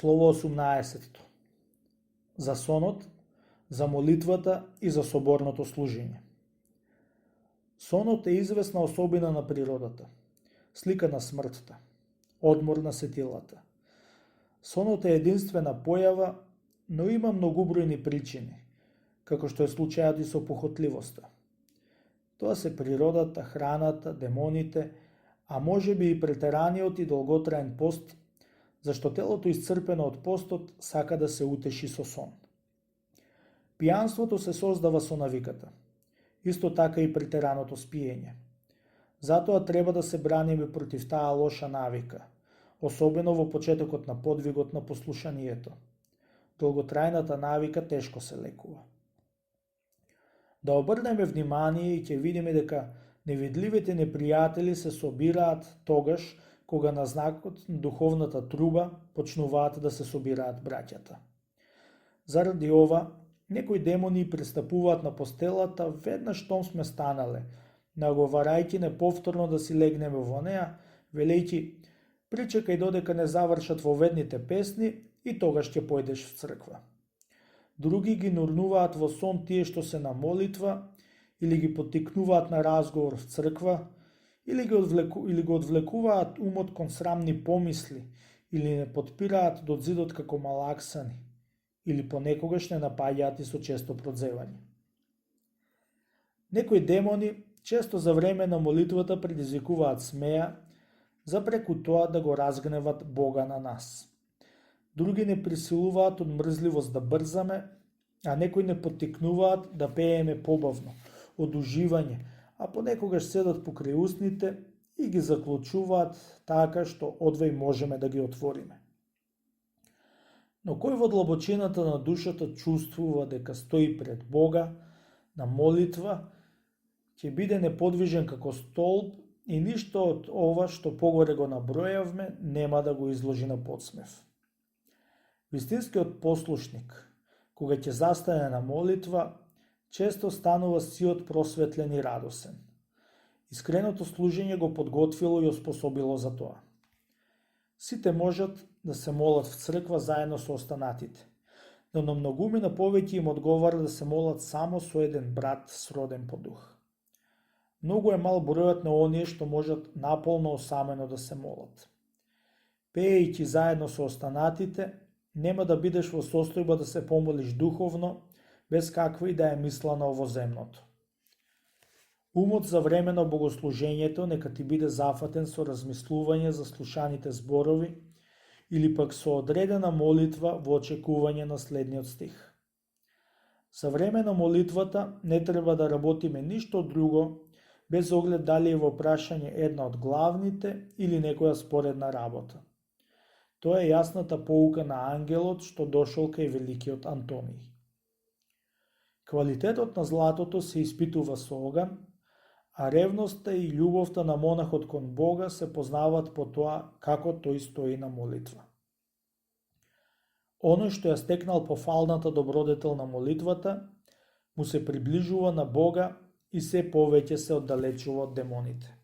Слово 18. За сонот, за молитвата и за соборното служење. Сонот е известна особина на природата, слика на смртта, одмор на сетилата. Сонот е единствена појава, но има многобројни причини, како што е случајот и со похотливоста. Тоа се природата, храната, демоните, а може би и претераниот и долготраен пост, зашто телото исцрпено од постот сака да се утеши со сон. Пијанството се создава со навиката, исто така и претераното спиење. Затоа треба да се браниме против таа лоша навика, особено во почетокот на подвигот на послушанието. Долготрајната навика тешко се лекува. Да обрнеме внимание и ќе видиме дека невидливите непријатели се собираат тогаш кога на знакот на духовната труба почнуваат да се собираат браќата. Заради ова, некои демони пристапуваат на постелата веднаш штом сме станале, наговарајќи не повторно да си легнеме во неа, велејќи причекај додека не завршат воведните песни и тогаш ќе појдеш в црква. Други ги нурнуваат во сон тие што се на молитва или ги поттикнуваат на разговор в црква, или го одвлекуваат умот кон срамни помисли, или не подпираат до зидот како малаксани, или понекогаш не напаѓаат и со често продзевање. Некои демони често за време на молитвата предизвикуваат смеја, за преку тоа да го разгневат Бога на нас. Други не присилуваат од мрзливост да брзаме, а некои не поттикнуваат да пееме побавно, од уживање, а понекогаш седат покрај устните и ги заклучуваат така што одвај можеме да ги отвориме. Но кој во длабочината на душата чувствува дека стои пред Бога на молитва, ќе биде неподвижен како столб и ништо од ова што погоре го набројавме нема да го изложи на подсмев. Вистинскиот послушник, кога ќе застане на молитва, често станува сиот просветлен и радосен. Искреното служење го подготвило и оспособило за тоа. Сите можат да се молат в црква заедно со останатите, но на многумина повеќе им одговара да се молат само со еден брат сроден по дух. Многу е мал бројот на оние што можат наполно осамено да се молат. Пеејќи заедно со останатите, нема да бидеш во состојба да се помолиш духовно, без каква и да е мисла на овоземното. Умот за време на богослужењето нека ти биде зафатен со размислување за слушаните зборови или пак со одредена молитва во очекување на следниот стих. За време на молитвата не треба да работиме ништо друго, без оглед дали е во прашање една од главните или некоја споредна работа. Тоа е јасната поука на ангелот што дошол кај великиот Антониј. Квалитетот на златото се испитува со оган, а ревноста и љубовта на монахот кон Бога се познаваат по тоа како тој стои на молитва. Оној што ја стекнал пофалната добродетел на молитвата, му се приближува на Бога и се повеќе се оддалечува од демоните.